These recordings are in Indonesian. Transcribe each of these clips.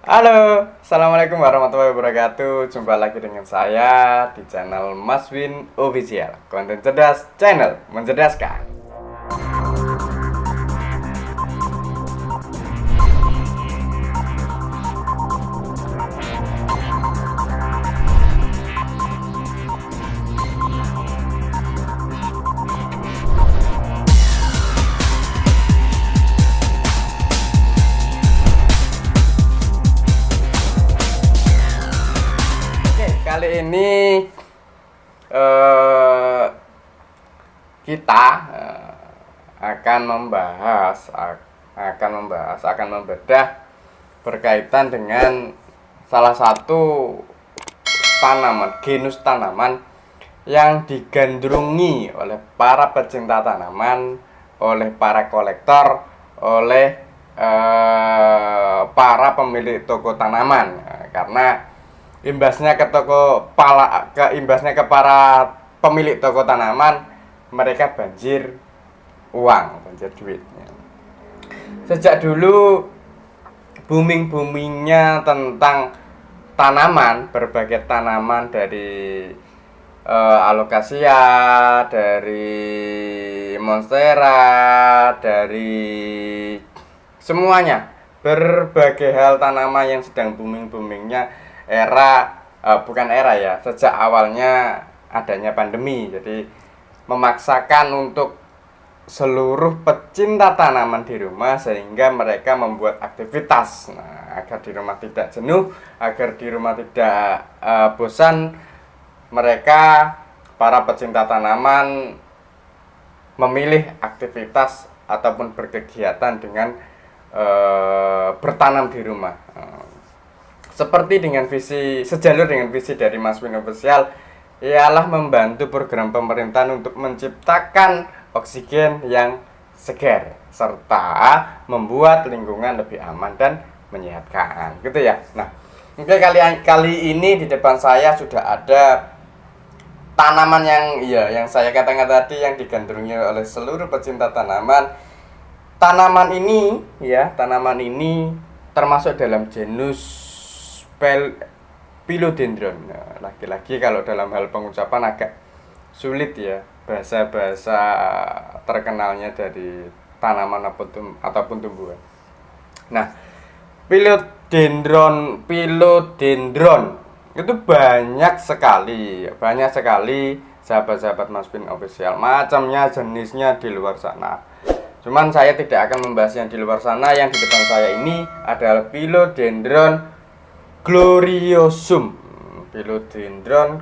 Halo, Assalamualaikum warahmatullahi wabarakatuh. Jumpa lagi dengan saya di channel Mas Win Official. Konten cerdas, channel mencerdaskan. Oke, kali ini eh, kita akan membedah berkaitan dengan salah satu genus tanaman yang digandrungi oleh para pecinta tanaman, oleh para kolektor, oleh para pemilik toko tanaman. Karena imbasnya ke para pemilik toko tanaman, mereka banjir uang, banjir duit. Sejak dulu boomingnya tentang tanaman, berbagai tanaman dari alocasia, dari monstera, dari semuanya, berbagai hal tanaman yang sedang boomingnya bukan era ya, sejak awalnya adanya pandemi. Jadi memaksakan untuk seluruh pecinta tanaman di rumah, sehingga mereka membuat aktivitas agar di rumah tidak jenuh, agar di rumah tidak bosan. Mereka, para pecinta tanaman, memilih aktivitas ataupun berkegiatan dengan bertanam di rumah. Sejalur dengan visi dari Mas Win Official, ialah membantu program pemerintahan untuk menciptakan oksigen yang segar serta membuat lingkungan lebih aman dan menyehatkan, gitu ya. Nah, oke, kali ini di depan saya sudah ada tanaman yang saya katakan tadi, yang digandrungi oleh seluruh pecinta tanaman. Tanaman ini termasuk dalam genus Philodendron. Nah, lagi-lagi kalau dalam hal pengucapan agak sulit ya, bahasa-bahasa terkenalnya dari tanaman ataupun tumbuhan. Nah, Philodendron itu banyak sekali sahabat-sahabat Mas Win Official, macamnya, jenisnya di luar sana. Cuman saya tidak akan membahas yang di luar sana. Yang di depan saya ini adalah Philodendron gloriosum. Philodendron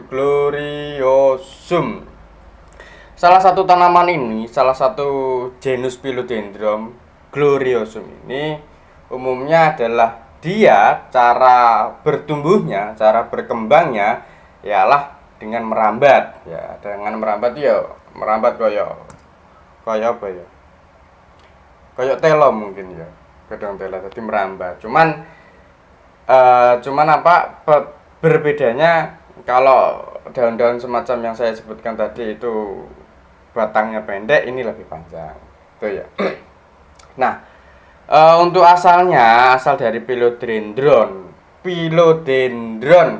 gloriosum. Salah satu genus Philodendron gloriosum ini umumnya adalah cara bertumbuhnya, cara berkembangnya ialah dengan merambat. Ya, dengan merambat kayak apa ya? Kayak telo mungkin ya. Gedong telo, jadi merambat. Berbedanya, kalau daun-daun semacam yang saya sebutkan tadi itu batangnya pendek, ini lebih panjang, itu ya. Nah, untuk asal dari Philodendron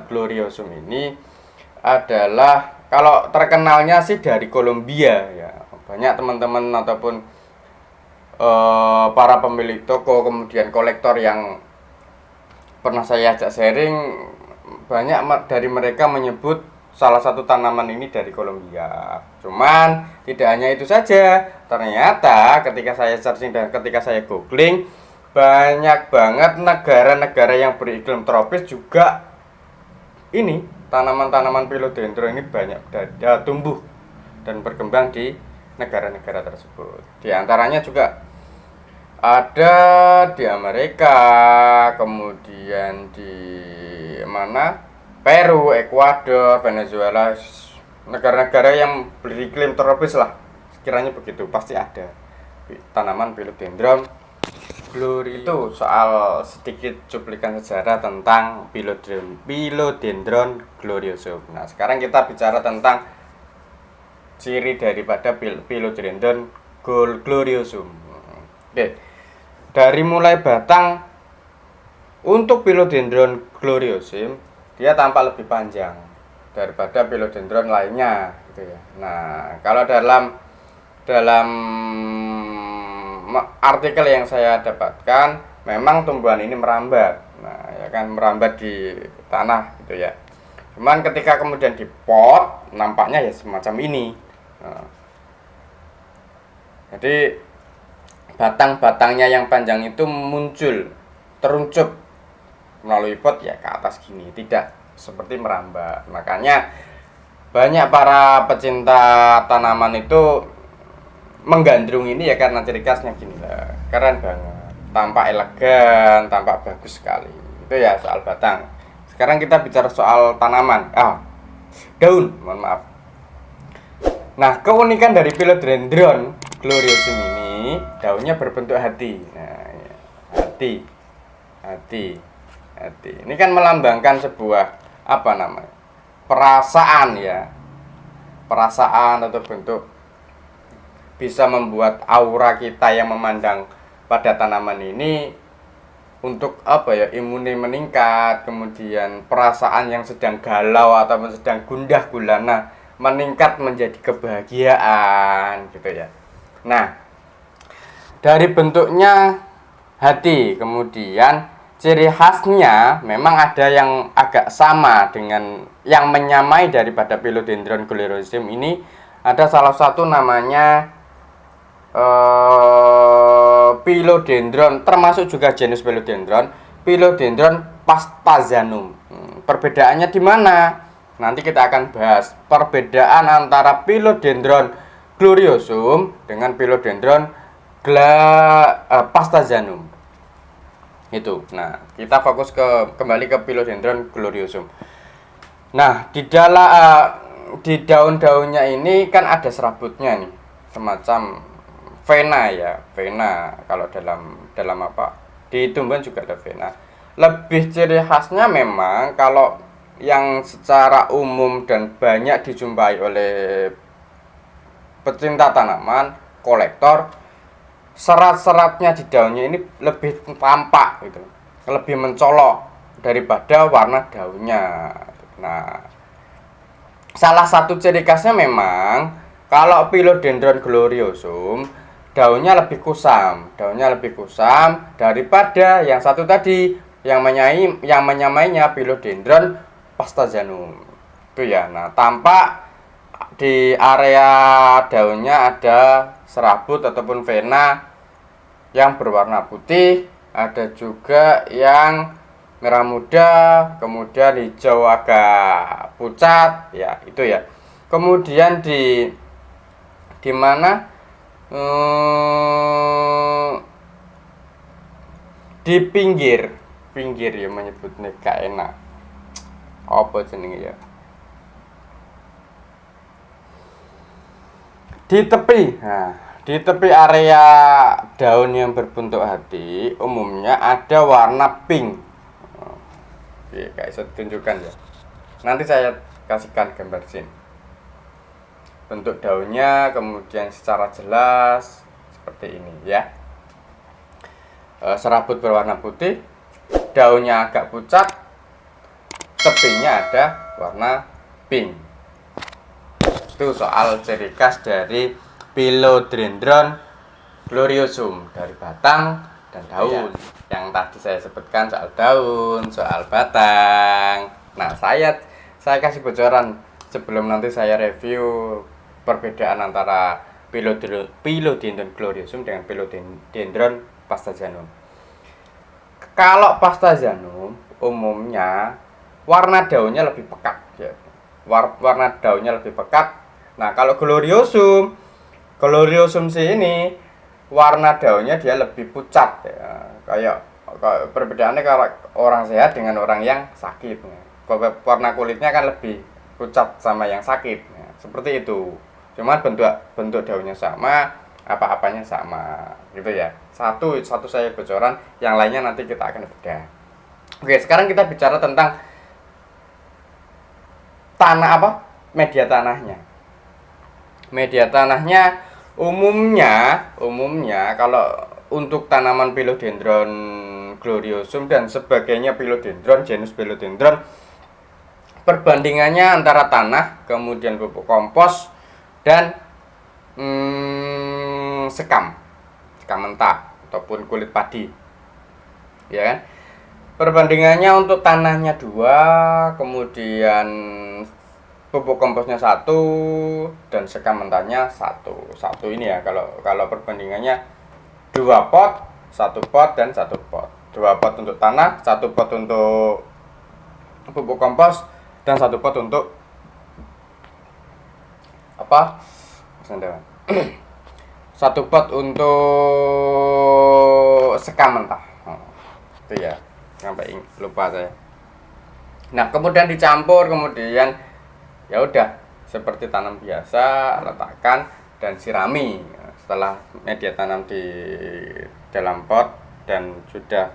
gloriosum ini adalah, kalau terkenalnya sih dari Kolombia ya. Banyak teman-teman ataupun para pemilik toko, kemudian kolektor yang pernah saya ajak sharing, banyak dari mereka menyebut salah satu tanaman ini dari Kolombia. Cuman tidak hanya itu saja, ternyata ketika saya searching dan ketika saya googling, banyak banget negara-negara yang beriklim tropis juga ini tanaman-tanaman Philodendron ini banyak tumbuh dan berkembang di negara-negara tersebut. Di antaranya juga ada di Amerika, kemudian di Peru, Ekuador, Venezuela, negara-negara yang beriklim tropis lah, sekiranya begitu, pasti ada tanaman Philodendron gloriosum. Itu soal sedikit cuplikan sejarah tentang Philodendron gloriosum. Nah, sekarang kita bicara tentang ciri daripada Philodendron gloriosum. Oke. Dari mulai batang Untuk Philodendron gloriosum dia tampak lebih panjang daripada Philodendron lainnya gitu ya. Nah, kalau dalam artikel yang saya dapatkan memang tumbuhan ini merambat. Nah, ya kan merambat di tanah gitu ya. Cuman ketika kemudian di pot nampaknya ya semacam ini. Nah, jadi batang-batangnya yang panjang itu muncul teruncup melalui pot ya ke atas gini, tidak seperti merambat. Makanya banyak para pecinta tanaman itu menggandrung ini ya karena ciri khasnya gini lah, keren banget, tampak elegan, tampak bagus sekali. Itu ya soal batang. Sekarang kita bicara soal tanaman, daun, mohon maaf. Nah, keunikan dari Philodendron gloriosum ini, daunnya berbentuk hati. Nah, ya. hati. Ini kan melambangkan sebuah apa namanya? Perasaan ya. Perasaan atau bentuk bisa membuat aura kita yang memandang pada tanaman ini untuk apa ya, imunnya meningkat, kemudian perasaan yang sedang galau atau sedang gundah gulana meningkat menjadi kebahagiaan gitu ya. Nah, dari bentuknya hati, kemudian ciri khasnya memang ada yang agak sama dengan yang menyamai daripada Philodendron gloriosum ini. Ada salah satu namanya Philodendron, termasuk juga genus Philodendron pastazanum. Perbedaannya di mana? Nanti kita akan bahas perbedaan antara Philodendron gloriosum dengan Philodendron pastazanum. Itu. Nah, kita fokus kembali ke Philodendron gloriosum. Nah, di daun-daunnya ini kan ada serabutnya nih, semacam vena ya, vena. Kalau dalam apa, di tumbuhan juga ada vena. Lebih ciri khasnya memang kalau yang secara umum dan banyak dijumpai oleh pecinta tanaman, kolektor, serat-seratnya di daunnya ini lebih tampak gitu, lebih mencolok daripada warna daunnya. Nah, salah satu ciri khasnya memang kalau Philodendron gloriosum daunnya lebih kusam daripada yang satu tadi yang menyamainya Philodendron pastazanum. Itu ya. Nah, tampak di area daunnya ada serabut ataupun vena yang berwarna putih, ada juga yang merah muda, kemudian hijau agak pucat, ya itu ya. Kemudian di mana di pinggir ya, menyebutnya gak enak apa jenenge ya, di tepi area daun yang berbentuk hati umumnya ada warna pink. Oke, kayak saya tunjukkan ya, nanti saya kasihkan gambar sini bentuk daunnya, kemudian secara jelas seperti ini ya. Serabut berwarna putih, daunnya agak pucat, tepinya ada warna pink. Itu soal ciri khas dari Philodendron gloriosum, dari batang dan daun. Yang tadi saya sebutkan soal daun, soal batang. Nah, saya kasih bocoran sebelum nanti saya review perbedaan antara Philodendron gloriosum dengan Philodendron pastazanum. Kalau pastazanum umumnya warna daunnya lebih pekat ya. Warna daunnya lebih pekat. Nah, kalau gloriosum ini warna daunnya dia lebih pucat ya. Kayak perbedaannya kalau orang sehat dengan orang yang sakit ya. Warna kulitnya kan lebih pucat sama yang sakit ya. Seperti itu. Cuman bentuk daunnya sama, apa-apanya sama gitu ya. Satu saya bocoran, yang lainnya nanti kita akan bedah. Oke, sekarang kita bicara tentang media tanahnya. Media tanahnya umumnya kalau untuk tanaman Philodendron gloriosum dan sebagainya, philodendron, genus philodendron, perbandingannya antara tanah, kemudian pupuk kompos, dan sekam mentah ataupun kulit padi, ya kan. Perbandingannya untuk tanahnya 2, kemudian pupuk komposnya 1, dan sekam mentahnya 1 ini ya. Kalau perbandingannya 2 pot, 1 pot dan 1 pot. 2 pot untuk tanah, 1 pot untuk pupuk kompos, dan 1 pot untuk apa? 1 pot untuk sekam mentah. Itu ya, sampai lupa saya. Nah, kemudian dicampur, kemudian ya udah seperti tanam biasa, letakkan dan sirami. Setelah media tanam di dalam pot dan sudah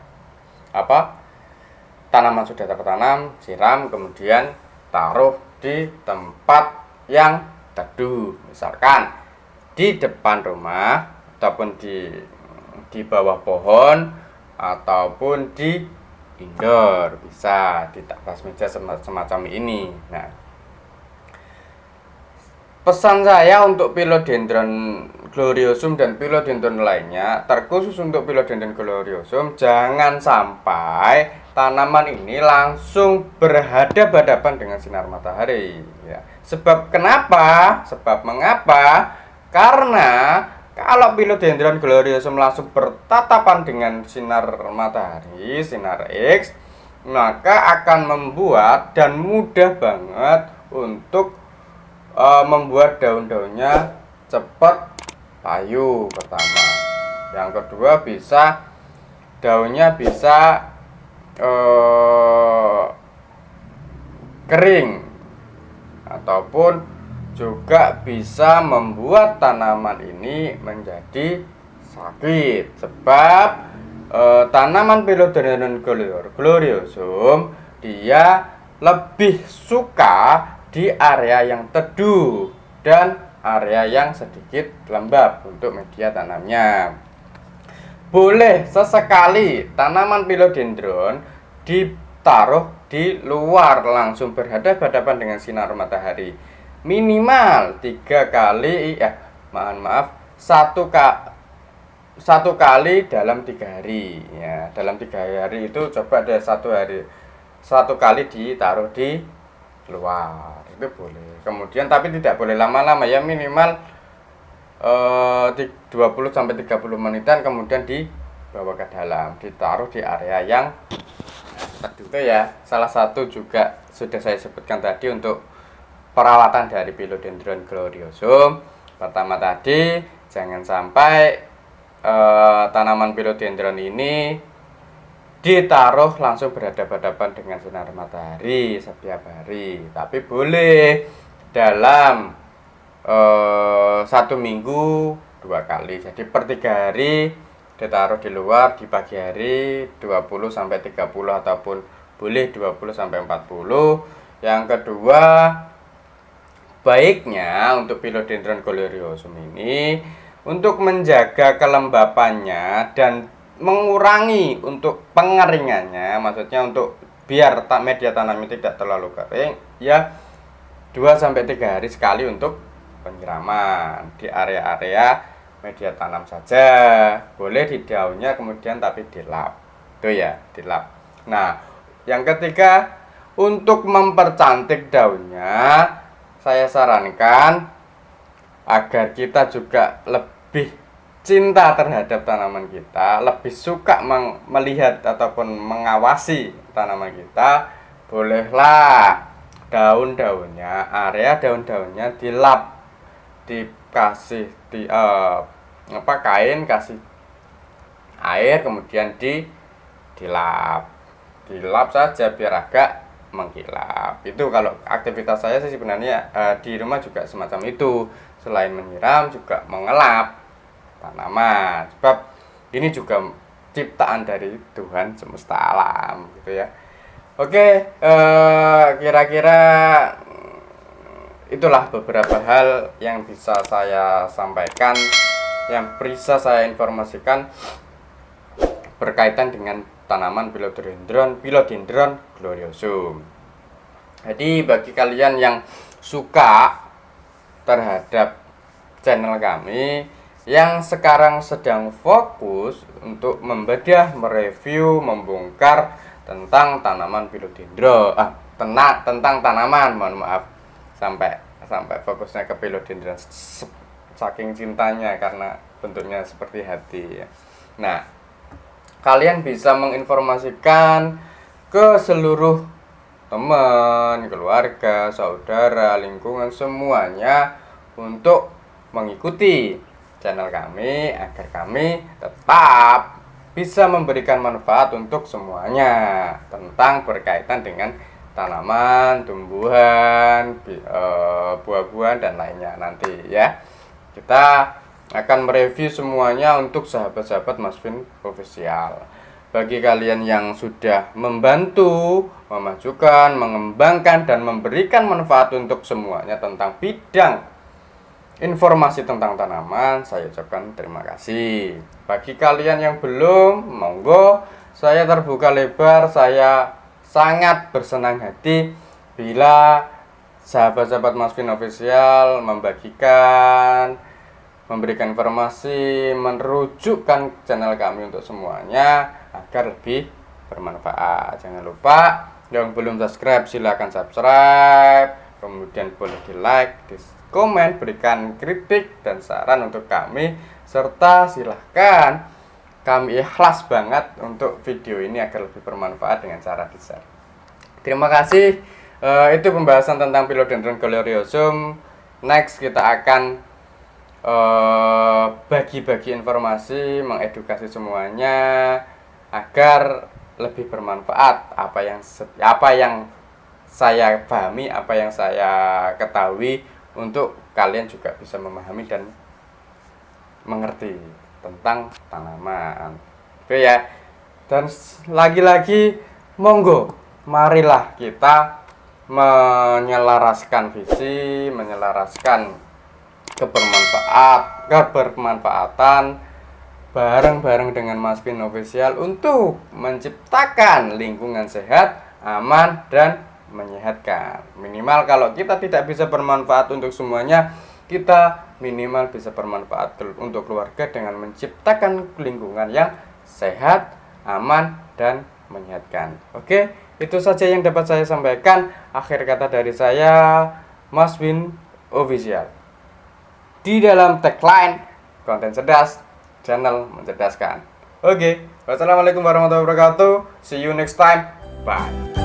tanaman sudah tertanam, siram, kemudian taruh di tempat yang teduh, misalkan di depan rumah ataupun di bawah pohon ataupun di indoor, bisa di atas meja semacam ini. Nah, pesan saya untuk philodendron gloriosum dan philodendron lainnya, terkhusus untuk philodendron gloriosum, jangan sampai tanaman ini langsung berhadapan dengan sinar matahari ya. Sebab mengapa? Karena kalau philodendron gloriosum langsung bertatapan dengan sinar matahari, sinar X, maka akan membuat dan mudah banget untuk membuat daun-daunnya cepat layu pertama. Yang kedua, daunnya bisa kering, ataupun juga bisa membuat tanaman ini menjadi sakit. Sebab tanaman philodendron gloriosum dia lebih suka di area yang teduh dan area yang sedikit lembab untuk media tanamnya. Boleh sesekali tanaman philodendron ditaruh di luar langsung berhadapan dengan sinar matahari. Minimal 3 kali, satu kali dalam 3 hari ya. Dalam 3 hari itu coba deh 1 kali ditaruh di luar, itu boleh. Kemudian tapi tidak boleh lama-lama ya, minimal 20-30 menitan, kemudian dibawa ke dalam, ditaruh di area yang teduh. Itu ya salah satu juga sudah saya sebutkan tadi untuk perawatan dari philodendron gloriosum. Pertama tadi, jangan sampai tanaman philodendron ini ditaruh langsung berhadapan dengan sinar matahari setiap hari, tapi boleh dalam 1 minggu 2 kali. Jadi per 3 hari ditaruh di luar, di pagi hari 20-30 ataupun boleh 20-40. Yang kedua, baiknya untuk philodendron gloriosum ini untuk menjaga kelembapannya dan mengurangi untuk pengeringannya, maksudnya untuk biar media tanamnya tidak terlalu kering ya, 2-3 hari sekali untuk penyiraman di area-area media tanam saja. Boleh di daunnya kemudian tapi dilap. Itu ya, dilap. Nah, yang ketiga, untuk mempercantik daunnya, saya sarankan agar kita juga lebih cinta terhadap tanaman kita, lebih suka melihat ataupun mengawasi tanaman kita, bolehlah daun-daunnya, area daun-daunnya dilap, dikasih kain, kasih air, kemudian dilap saja biar agak mengkilap. Itu kalau aktivitas saya sih sebenarnya di rumah juga semacam itu, selain menyiram juga mengelap tanaman, sebab ini juga ciptaan dari Tuhan semesta alam gitu ya. Oke, kira-kira itulah beberapa hal yang bisa saya sampaikan, yang bisa saya informasikan berkaitan dengan tanaman Philodendron gloriosum. Jadi bagi kalian yang suka terhadap channel kami, yang sekarang sedang fokus untuk membedah, mereview, membongkar tentang tanaman philodendron, tentang tanaman, mohon maaf, sampai fokusnya ke philodendron, saking cintanya karena bentuknya seperti hati. Nah, kalian bisa menginformasikan ke seluruh teman, keluarga, saudara, lingkungan, semuanya untuk mengikuti channel kami agar kami tetap bisa memberikan manfaat untuk semuanya tentang berkaitan dengan tanaman, tumbuhan, buah-buahan dan lainnya nanti ya. Kita akan mereview semuanya untuk sahabat-sahabat Masvin Official. Bagi kalian yang sudah membantu, memajukan, mengembangkan dan memberikan manfaat untuk semuanya tentang bidang informasi tentang tanaman, saya ucapkan terima kasih. Bagi kalian yang belum, monggo, saya terbuka lebar. Saya sangat bersenang hati bila sahabat-sahabat Masvin Official membagikan, memberikan informasi, menrujukkan channel kami untuk semuanya agar lebih bermanfaat. Jangan lupa yang belum subscribe silahkan subscribe, kemudian boleh di like, di komen, berikan kritik dan saran untuk kami, serta silahkan, kami ikhlas banget untuk video ini agar lebih bermanfaat dengan cara di share. Terima kasih. Itu pembahasan tentang Philodendron gloriosum. Next kita akan bagi-bagi informasi, mengedukasi semuanya agar lebih bermanfaat. Apa yang saya pahami, apa yang saya ketahui, untuk kalian juga bisa memahami dan mengerti tentang tanaman. Oke ya. Dan lagi-lagi monggo, marilah kita menyelaraskan visi, menyelaraskan kebermanfaatan bareng-bareng dengan Masvin Official untuk menciptakan lingkungan sehat, aman dan menyehatkan. Minimal kalau kita tidak bisa bermanfaat untuk semuanya, kita minimal bisa bermanfaat untuk keluarga dengan menciptakan lingkungan yang sehat, aman dan menyehatkan. Oke, itu saja yang dapat saya sampaikan. Akhir kata dari saya, Masvin Official. Di dalam tagline konten cerdas, channel mencerdaskan. Oke, wassalamualaikum warahmatullahi wabarakatuh. See you next time. Bye.